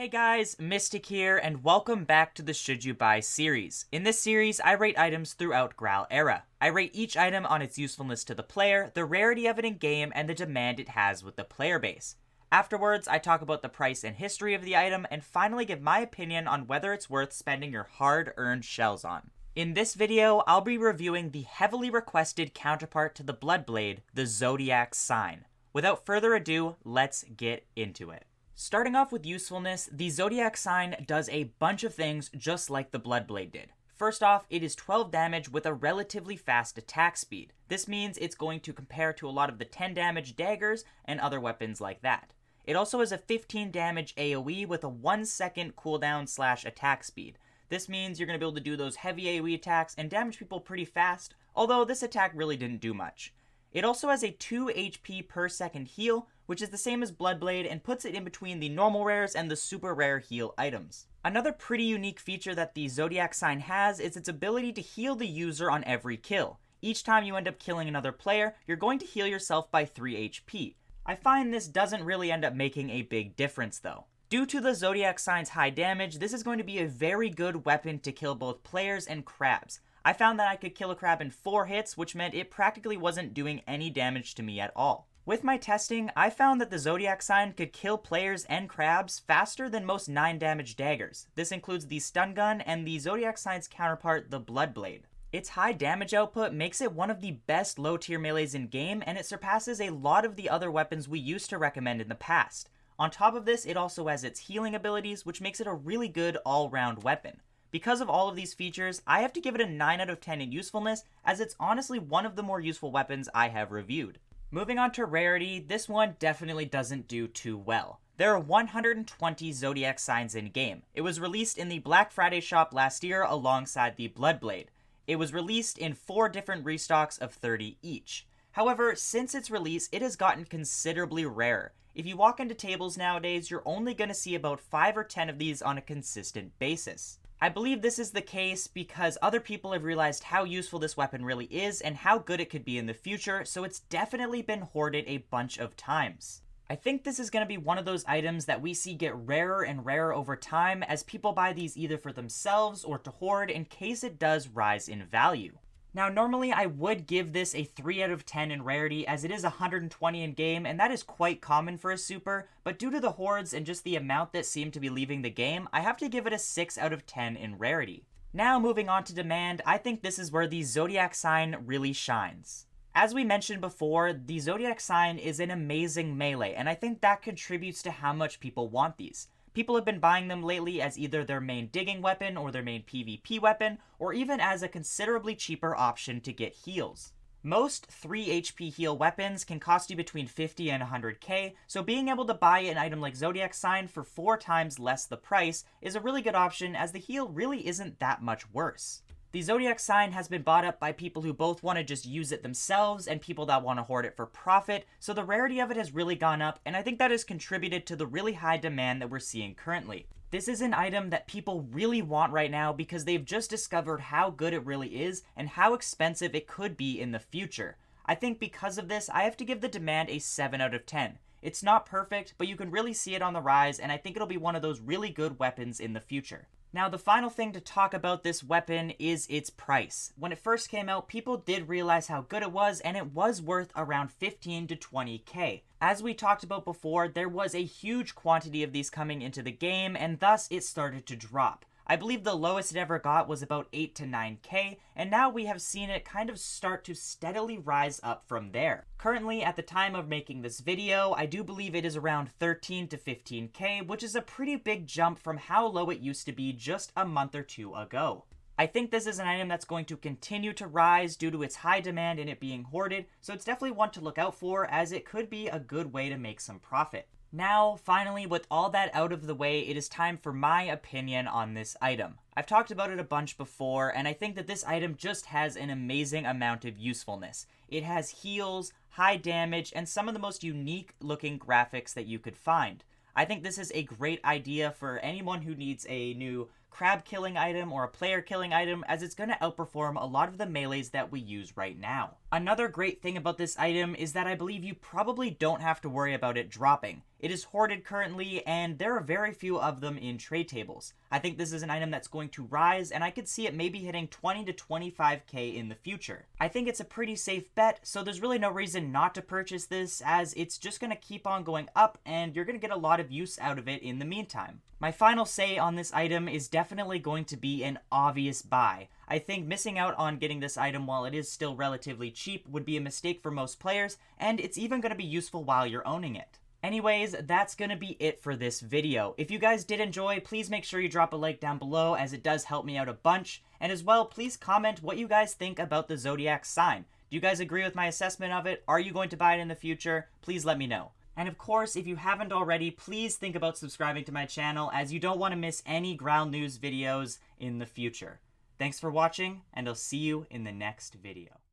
Hey guys, Mistik here, and welcome back to the Should You Buy series. In this series, I rate items throughout Graal Era. I rate each item on its usefulness to the player, the rarity of it in game, and the demand it has with the player base. Afterwards, I talk about the price and history of the item, and finally give my opinion on whether it's worth spending your hard-earned shells on. In this video, I'll be reviewing the heavily requested counterpart to the Bloodblade, the Zodiac Sign. Without further ado, let's get into it. Starting off with usefulness, the Zodiac Sign does a bunch of things just like the Bloodblade did. First off, it is 12 damage with a relatively fast attack speed. This means it's going to compare to a lot of the 10 damage daggers and other weapons like that. It also has a 15 damage AoE with a 1 second cooldown / attack speed. This means you're going to be able to do those heavy AoE attacks and damage people pretty fast, although this attack really didn't do much. It also has a 2 HP per second heal, which is the same as Bloodblade and puts it in between the normal rares and the super rare heal items. Another pretty unique feature that the Zodiac Sign has is its ability to heal the user on every kill. Each time you end up killing another player, you're going to heal yourself by 3 HP. I find this doesn't really end up making a big difference though. Due to the Zodiac Sign's high damage, this is going to be a very good weapon to kill both players and crabs. I found that I could kill a crab in 4 hits, which meant it practically wasn't doing any damage to me at all. With my testing, I found that the Zodiac Sign could kill players and crabs faster than most 9 damage daggers. This includes the stun gun and the Zodiac Sign's counterpart, the Bloodblade. Its high damage output makes it one of the best low tier melees in game, and it surpasses a lot of the other weapons we used to recommend in the past. On top of this, it also has its healing abilities, which makes it a really good all-round weapon. Because of all of these features, I have to give it a 9 out of 10 in usefulness, as it's honestly one of the more useful weapons I have reviewed. Moving on to rarity, this one definitely doesn't do too well. There are 120 Zodiac Signs in game. It was released in the Black Friday shop last year alongside the Bloodblade. It was released in 4 different restocks of 30 each. However, since its release, it has gotten considerably rarer. If you walk into tables nowadays, you're only going to see about 5 or 10 of these on a consistent basis. I believe this is the case because other people have realized how useful this weapon really is and how good it could be in the future, so it's definitely been hoarded a bunch of times. I think this is going to be one of those items that we see get rarer and rarer over time as people buy these either for themselves or to hoard in case it does rise in value. Now, normally I would give this a 3 out of 10 in rarity as it is 120 in game, and that is quite common for a super, but due to the hordes and just the amount that seem to be leaving the game, I have to give it a 6 out of 10 in rarity. Now, moving on to demand, I think this is where the Zodiac Sign really shines. As we mentioned before, the Zodiac Sign is an amazing melee, and I think that contributes to how much people want these. People have been buying them lately as either their main digging weapon or their main PvP weapon, or even as a considerably cheaper option to get heals. Most 3 HP heal weapons can cost you between 50 and 100k, so being able to buy an item like Zodiac Sign for 4 times less the price is a really good option as the heal really isn't that much worse. The Zodiac Sign has been bought up by people who both want to just use it themselves and people that want to hoard it for profit, so the rarity of it has really gone up, and I think that has contributed to the really high demand that we're seeing currently. This is an item that people really want right now because they've just discovered how good it really is and how expensive it could be in the future. I think because of this, I have to give the demand a 7 out of 10. It's not perfect, but you can really see it on the rise, and I think it'll be one of those really good weapons in the future. Now, the final thing to talk about this weapon is its price. When it first came out, people did realize how good it was, and it was worth around 15 to 20k. As we talked about before, there was a huge quantity of these coming into the game, and thus it started to drop. I believe the lowest it ever got was about 8 to 9k, and now we have seen it kind of start to steadily rise up from there. Currently, at the time of making this video, I do believe it is around 13 to 15k, which is a pretty big jump from how low it used to be just a month or 2 ago. I think this is an item that's going to continue to rise due to its high demand and it being hoarded, so it's definitely one to look out for as it could be a good way to make some profit. Now, finally, with all that out of the way, it is time for my opinion on this item. I've talked about it a bunch before, and I think that this item just has an amazing amount of usefulness. It has heals, high damage, and some of the most unique looking graphics that you could find. I think this is a great idea for anyone who needs a new crab killing item or a player killing item, as it's going to outperform a lot of the melees that we use right now. Another great thing about this item is that I believe you probably don't have to worry about it dropping. It is hoarded currently, and there are very few of them in trade tables. I think this is an item that's going to rise, and I could see it maybe hitting 20 to 25k in the future. I think it's a pretty safe bet, so there's really no reason not to purchase this, as it's just going to keep on going up, and you're going to get a lot of use out of it in the meantime. My final say on this item is definitely going to be an obvious buy. I think missing out on getting this item while it is still relatively cheap would be a mistake for most players, and it's even going to be useful while you're owning it. Anyways, that's gonna be it for this video. If you guys did enjoy, please make sure you drop a like down below, as it does help me out a bunch. And as well, please comment what you guys think about the Zodiac Sign. Do you guys agree with my assessment of it? Are you going to buy it in the future? Please let me know. And of course, if you haven't already, please think about subscribing to my channel, as you don't want to miss any Graal news videos in the future. Thanks for watching, and I'll see you in the next video.